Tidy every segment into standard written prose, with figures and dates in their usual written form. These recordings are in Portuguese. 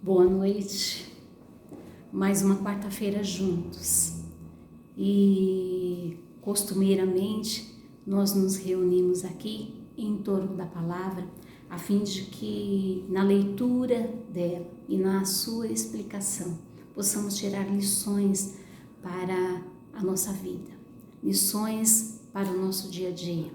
Boa noite, mais uma quarta-feira juntos e costumeiramente nós nos reunimos aqui em torno da palavra a fim de que na leitura dela e na sua explicação possamos tirar lições para a nossa vida, lições para o nosso dia a dia,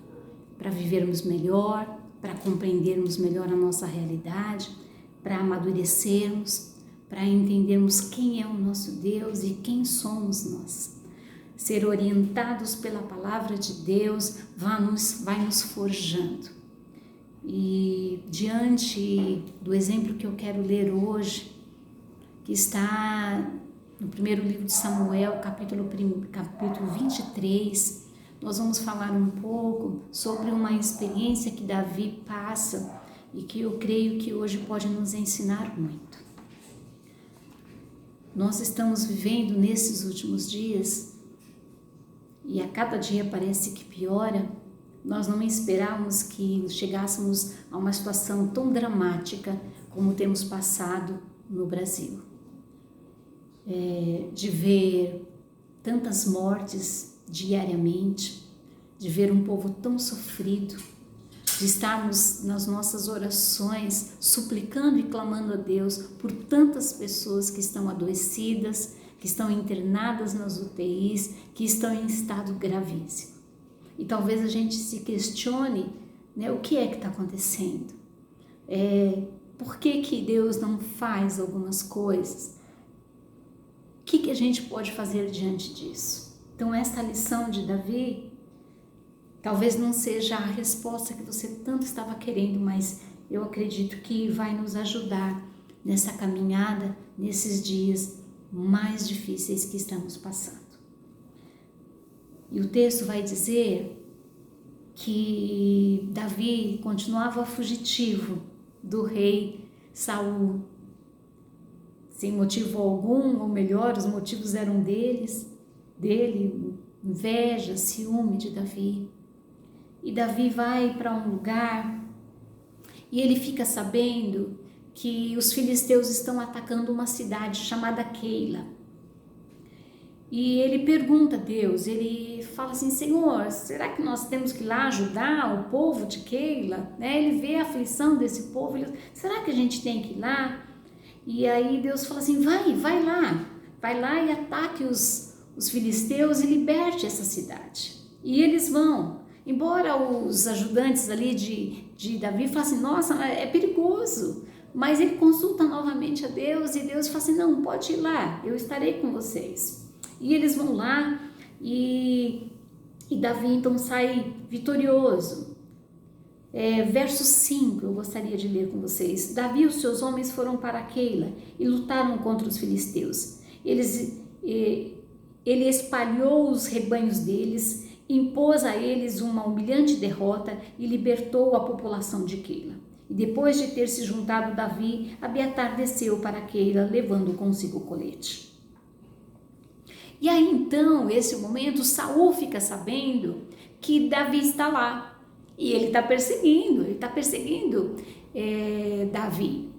para vivermos melhor, para compreendermos melhor a nossa realidade, para amadurecermos, para entendermos quem é o nosso Deus e quem somos nós. Ser orientados pela palavra de Deus vai nos forjando. E diante do exemplo que eu quero ler hoje, que está no primeiro livro de Samuel, capítulo 23, nós vamos falar um pouco sobre uma experiência que Davi passa e que eu creio que hoje pode nos ensinar muito. Nós estamos vivendo nesses últimos dias e a cada dia parece que piora. Nós não esperávamos que chegássemos a uma situação tão dramática como temos passado no Brasil. De ver tantas mortes diariamente, de ver um povo tão sofrido, de estarmos nas nossas orações suplicando e clamando a Deus por tantas pessoas que estão adoecidas, que estão internadas nas UTIs, que estão em estado gravíssimo. E talvez a gente se questione, né, o que é que está acontecendo? Por que Deus não faz algumas coisas? O que a gente pode fazer diante disso? Então esta lição de Davi talvez não seja a resposta que você tanto estava querendo, mas eu acredito que vai nos ajudar nessa caminhada, nesses dias mais difíceis que estamos passando. E o texto vai dizer que Davi continuava fugitivo do rei Saul, sem motivo algum, ou melhor, os motivos eram dele, inveja, ciúme de Davi. E Davi vai para um lugar e ele fica sabendo que os filisteus estão atacando uma cidade chamada Keila. E ele pergunta a Deus, ele fala assim: Senhor, será que nós temos que ir lá ajudar o povo de Keila? Ele vê a aflição desse povo, será que a gente tem que ir lá? E aí Deus fala assim: vai lá e ataque os filisteus e liberte essa cidade. E eles vão. Embora os ajudantes ali de Davi falem assim: nossa, é perigoso, mas ele consulta novamente a Deus e Deus fala assim: não, pode ir lá, eu estarei com vocês. E eles vão lá e Davi então sai vitorioso. Verso 5 eu gostaria de ler com vocês. Davi e os seus homens foram para Keila e lutaram contra os filisteus. Ele espalhou os rebanhos deles, impôs a eles uma humilhante derrota e libertou a população de Keila. E depois de ter se juntado Davi, Abiatar desceu para Keila, levando consigo o colete. E aí então, nesse momento, Saul fica sabendo que Davi está lá. E ele está perseguindo Davi.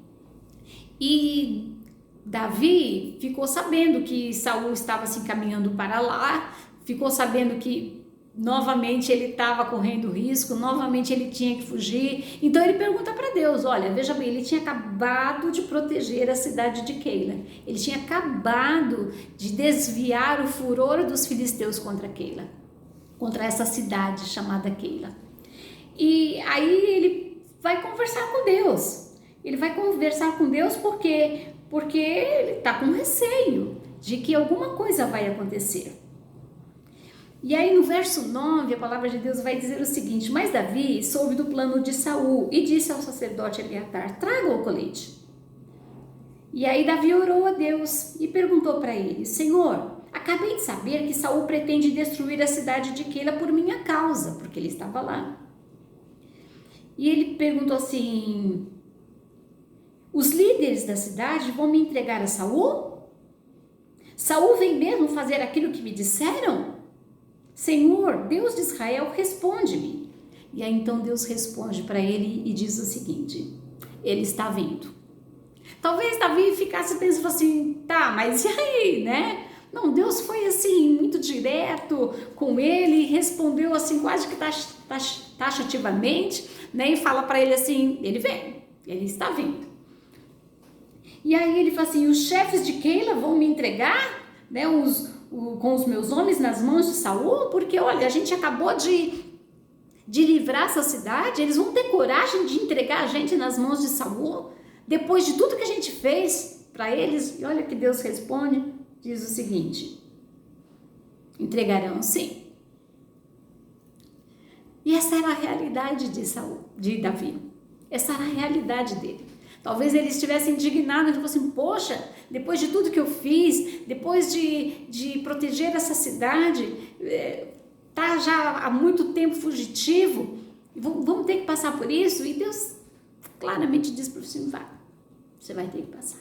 E Davi ficou sabendo que Saul estava se encaminhando para lá, ficou sabendo que novamente ele estava correndo risco, novamente ele tinha que fugir. Então ele pergunta para Deus: olha, veja bem, ele tinha acabado de proteger a cidade de Keila, ele tinha acabado de desviar o furor dos filisteus contra Keila, contra essa cidade chamada Keila. E aí ele vai conversar com Deus. Ele vai conversar com Deus porque ele está com receio de que alguma coisa vai acontecer. E aí no verso 9 a palavra de Deus vai dizer o seguinte: mas Davi soube do plano de Saul e disse ao sacerdote Abiatar: traga o colete. E aí Davi orou a Deus e perguntou para ele: Senhor, acabei de saber que Saul pretende destruir a cidade de Keila por minha causa, porque ele estava lá. E ele perguntou assim: os líderes da cidade vão me entregar a Saul? Saul vem mesmo fazer aquilo que me disseram? Senhor, Deus de Israel, responde-me. E aí então Deus responde para ele e diz o seguinte: ele está vindo. Talvez Davi ficasse pensando assim, tá, mas e aí, né? Não, Deus foi assim, muito direto com ele, respondeu assim, quase que taxativamente, né? E fala para ele assim, ele vem, ele está vindo. E aí ele fala assim, os chefes de Keila vão me entregar, né? Com os meus homens nas mãos de Saul, porque olha, a gente acabou de livrar essa cidade, eles vão ter coragem de entregar a gente nas mãos de Saul, depois de tudo que a gente fez para eles. E olha que Deus responde, diz o seguinte, entregarão sim. E essa era a realidade de Davi, essa era a realidade dele. Talvez ele estivesse indignado, ele falou assim, poxa, depois de tudo que eu fiz, depois de proteger essa cidade, tá já há muito tempo fugitivo, vamos ter que passar por isso? E Deus claramente diz para você, você vai ter que passar.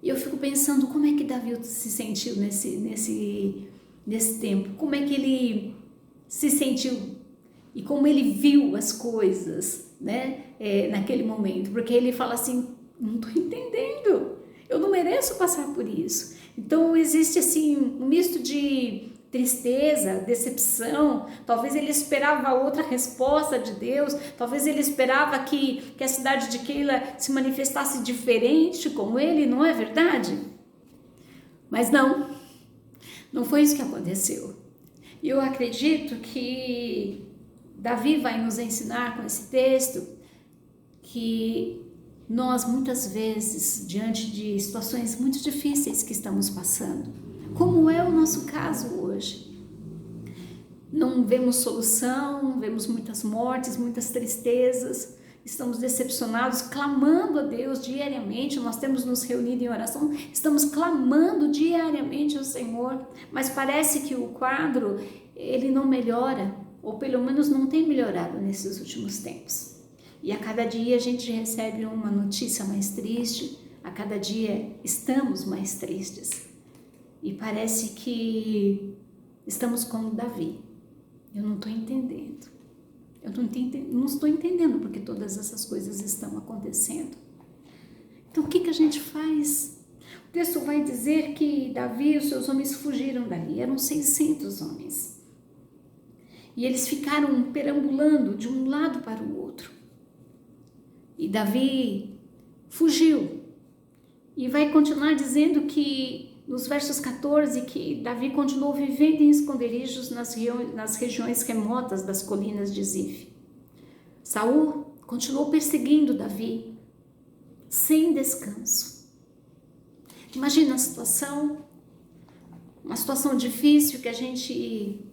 E eu fico pensando, como é que Davi se sentiu nesse tempo? Como é que ele se sentiu e como ele viu as coisas, né, naquele momento? Porque ele fala assim, não estou entendendo, eu não mereço passar por isso. Então existe assim um misto de tristeza, decepção. Talvez ele esperava outra resposta de Deus, talvez ele esperava que a cidade de Keila se manifestasse diferente com ele, não é verdade? Mas não foi isso que aconteceu. E eu acredito que Davi vai nos ensinar com esse texto que nós muitas vezes, diante de situações muito difíceis que estamos passando, como é o nosso caso hoje, não vemos solução, vemos muitas mortes, muitas tristezas, estamos decepcionados, clamando a Deus diariamente. Nós temos nos reunido em oração, estamos clamando diariamente ao Senhor, mas parece que o quadro, ele não melhora, ou pelo menos não tem melhorado nesses últimos tempos. E a cada dia a gente recebe uma notícia mais triste, a cada dia estamos mais tristes. E parece que estamos como Davi. Eu não estou entendendo. Não estou entendendo porque todas essas coisas estão acontecendo. Então o que a gente faz? O texto vai dizer que Davi e os seus homens fugiram dali. Eram 600 homens. E eles ficaram perambulando de um lado para o outro. E Davi fugiu. E vai continuar dizendo que nos versos 14, que Davi continuou vivendo em esconderijos nas regiões remotas das colinas de Zif. Saul continuou perseguindo Davi sem descanso. Imagina a situação, uma situação difícil que a gente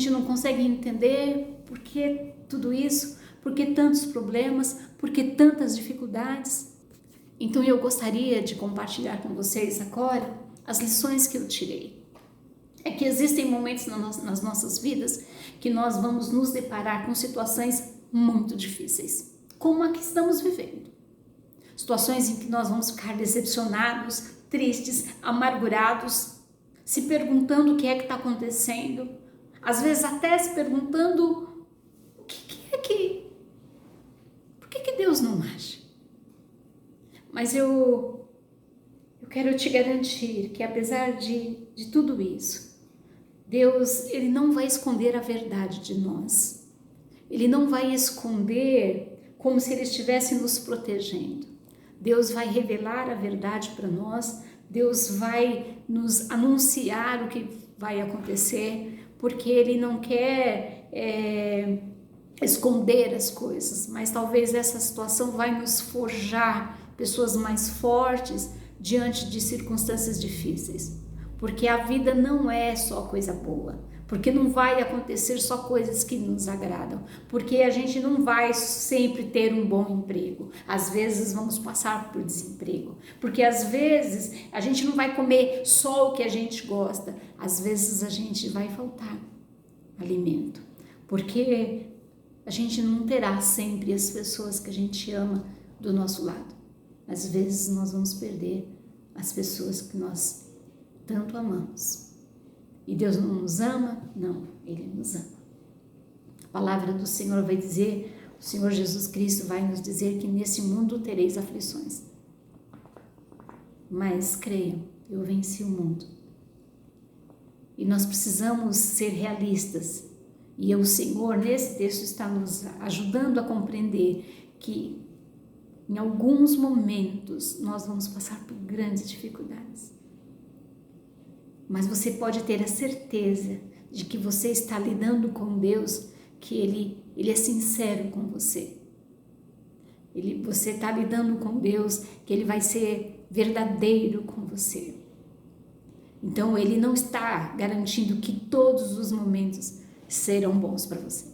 não consegue entender. Por que tudo isso? Por que tantos problemas? Por que tantas dificuldades? Então eu gostaria de compartilhar com vocês agora as lições que eu tirei. É que existem momentos nas nossas vidas que nós vamos nos deparar com situações muito difíceis, como a que estamos vivendo. Situações em que nós vamos ficar decepcionados, tristes, amargurados, se perguntando o que é que está acontecendo, às vezes até se perguntando por que Deus não age? Mas eu quero te garantir que apesar de tudo isso, Deus, Ele não vai esconder a verdade de nós. Ele não vai esconder como se Ele estivesse nos protegendo. Deus vai revelar a verdade para nós, Deus vai nos anunciar o que vai acontecer, porque Ele não quer esconder as coisas, mas talvez essa situação vai nos forjar pessoas mais fortes diante de circunstâncias difíceis, porque a vida não é só coisa boa, porque não vai acontecer só coisas que nos agradam, porque a gente não vai sempre ter um bom emprego, às vezes vamos passar por desemprego, porque às vezes a gente não vai comer só o que a gente gosta, às vezes a gente vai faltar alimento, porque a gente não terá sempre as pessoas que a gente ama do nosso lado. Às vezes nós vamos perder as pessoas que nós tanto amamos. E Deus não nos ama? Não, Ele nos ama. A palavra do Senhor vai dizer, O Senhor Jesus Cristo vai nos dizer que nesse mundo tereis aflições. Mas creiam, eu venci o mundo. E nós precisamos ser realistas. E o Senhor, nesse texto, está nos ajudando a compreender que em alguns momentos nós vamos passar por grandes dificuldades. Mas você pode ter a certeza de que você está lidando com Deus, que Ele é sincero com você. Você está lidando com Deus, que Ele vai ser verdadeiro com você. Então, Ele não está garantindo que todos os momentos serão bons para você.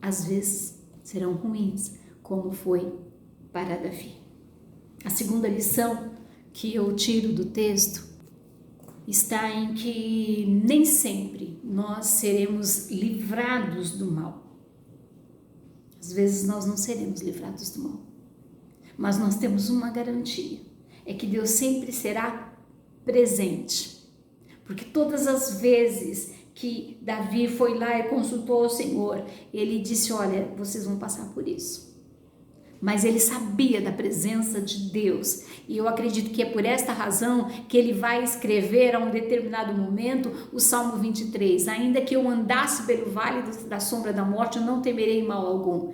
Às vezes serão ruins, como foi para Davi. A segunda lição que eu tiro do texto está em que nem sempre nós seremos livrados do mal. Às vezes nós não seremos livrados do mal, mas nós temos uma garantia, é que Deus sempre será presente. Porque todas as vezes que Davi foi lá e consultou o Senhor, ele disse, olha, vocês vão passar por isso. Mas ele sabia da presença de Deus, e eu acredito que é por esta razão que ele vai escrever a um determinado momento o Salmo 23, ainda que eu andasse pelo vale da sombra da morte, eu não temerei mal algum,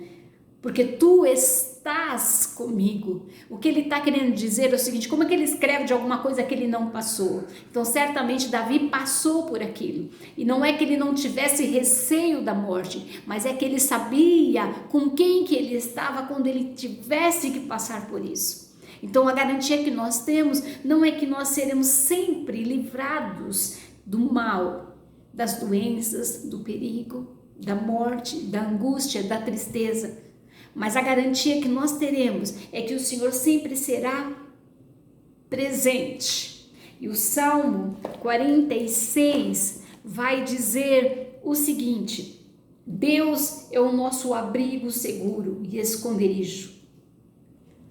porque tu estás comigo. O que ele está querendo dizer é o seguinte, como é que ele escreve de alguma coisa que ele não passou? Então certamente Davi passou por aquilo, e não é que ele não tivesse receio da morte, mas é que ele sabia com quem que ele estava quando ele tivesse que passar por isso. Então a garantia que nós temos não é que nós seremos sempre livrados do mal, das doenças, do perigo, da morte, da angústia, da tristeza, mas a garantia que nós teremos é que o Senhor sempre será presente. E o Salmo 46 vai dizer o seguinte, Deus é o nosso abrigo seguro e esconderijo,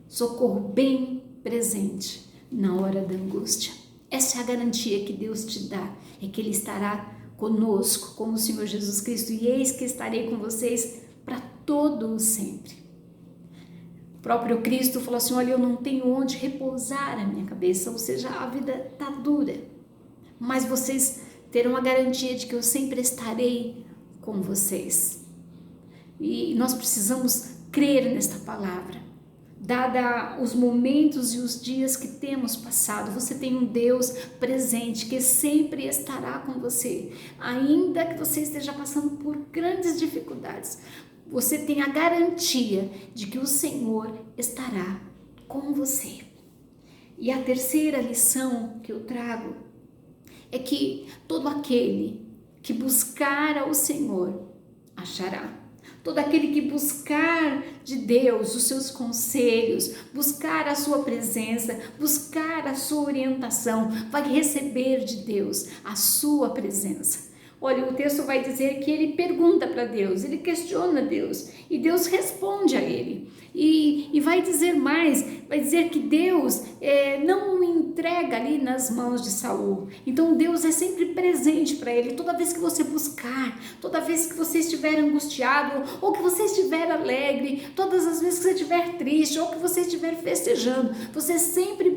socorro bem presente na hora da angústia. Essa é a garantia que Deus te dá, é que Ele estará conosco, como o Senhor Jesus Cristo, e eis que estarei com vocês para todo o sempre. O próprio Cristo falou assim, olha, eu não tenho onde repousar a minha cabeça, ou seja, a vida está dura, mas vocês terão a garantia de que eu sempre estarei com vocês. E nós precisamos crer nesta palavra, dada os momentos e os dias que temos passado. Você tem um Deus presente que sempre estará com você, ainda que você esteja passando por grandes dificuldades. Você tem a garantia de que o Senhor estará com você. E a terceira lição que eu trago é que todo aquele que buscar ao Senhor achará. Todo aquele que buscar de Deus os seus conselhos, buscar a sua presença, buscar a sua orientação, vai receber de Deus a sua presença. Olha, o texto vai dizer que ele pergunta para Deus, ele questiona Deus e Deus responde a ele. E vai dizer mais, vai dizer que Deus não o entrega ali nas mãos de Saul. Então Deus é sempre presente para ele. Toda vez que você buscar, toda vez que você estiver angustiado ou que você estiver alegre, todas as vezes que você estiver triste ou que você estiver festejando, você sempre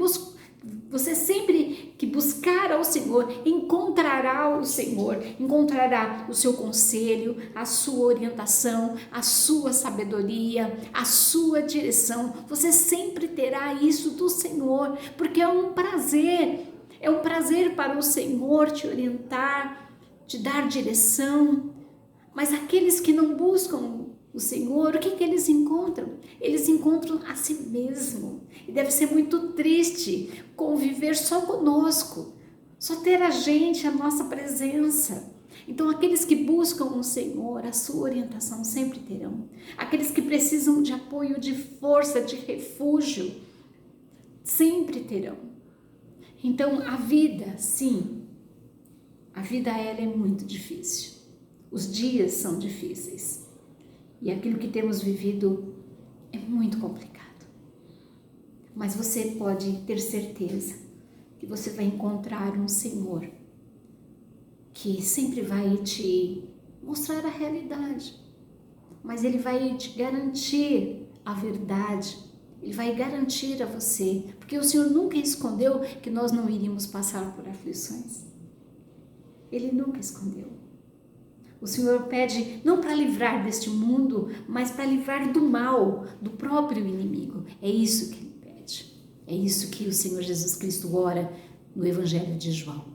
que buscar ao Senhor, encontrará o Senhor, encontrará o seu conselho, a sua orientação, a sua sabedoria, a sua direção. Você sempre terá isso do Senhor, porque é um prazer para o Senhor te orientar, te dar direção. Mas aqueles que não buscam o Senhor, o que eles encontram? Eles encontram a si mesmo. E deve ser muito triste conviver só conosco, só ter a gente, a nossa presença. Então aqueles que buscam o Senhor, a sua orientação sempre terão. Aqueles que precisam de apoio, de força, de refúgio, sempre terão. Então a vida, sim, a vida ela é muito difícil. Os dias são difíceis. E aquilo que temos vivido é muito complicado. Mas você pode ter certeza que você vai encontrar um Senhor que sempre vai te mostrar a realidade. mas Ele vai te garantir a verdade. Ele vai garantir a você, porque o Senhor nunca escondeu que nós não iríamos passar por aflições. Ele nunca escondeu. O Senhor pede não para livrar deste mundo, mas para livrar do mal, do próprio inimigo. É isso que Ele pede. É isso que o Senhor Jesus Cristo ora no Evangelho de João.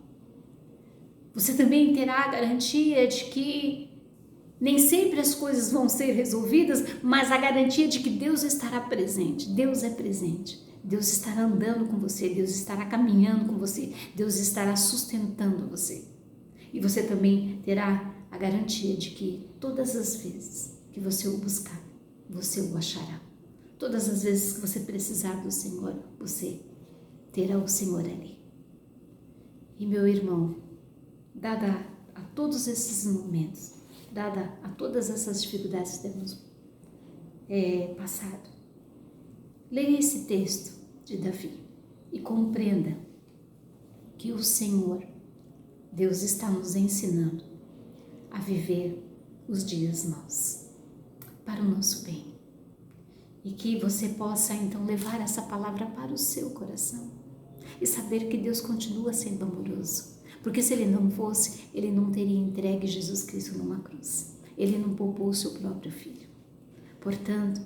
Você também terá a garantia de que nem sempre as coisas vão ser resolvidas, mas a garantia de que Deus estará presente. Deus é presente. Deus estará andando com você, Deus estará caminhando com você, Deus estará sustentando você. E você também terá a garantia de que todas as vezes que você o buscar, você o achará. Todas as vezes que você precisar do Senhor, você terá o Senhor ali. E meu irmão, dada a todos esses momentos, dada a todas essas dificuldades que temos passado, leia esse texto de Davi e compreenda que o Senhor, Deus, está nos ensinando a viver os dias maus para o nosso bem, e que você possa então levar essa palavra para o seu coração e saber que Deus continua sendo amoroso. Porque se Ele não fosse, Ele não teria entregue Jesus Cristo numa cruz. Ele não poupou o seu próprio Filho. Portanto,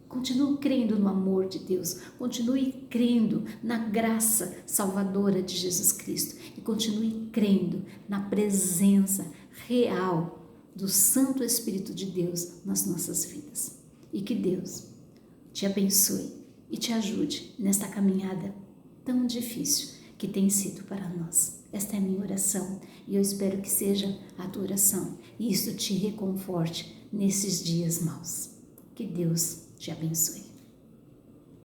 continue crendo no amor de Deus, continue crendo na graça salvadora de Jesus Cristo e continue crendo na presença real do Santo Espírito de Deus nas nossas vidas. E que Deus te abençoe e te ajude nesta caminhada tão difícil que tem sido para nós. Esta é a minha oração e eu espero que seja a tua oração e isso te reconforte nesses dias maus. Que Deus te abençoe.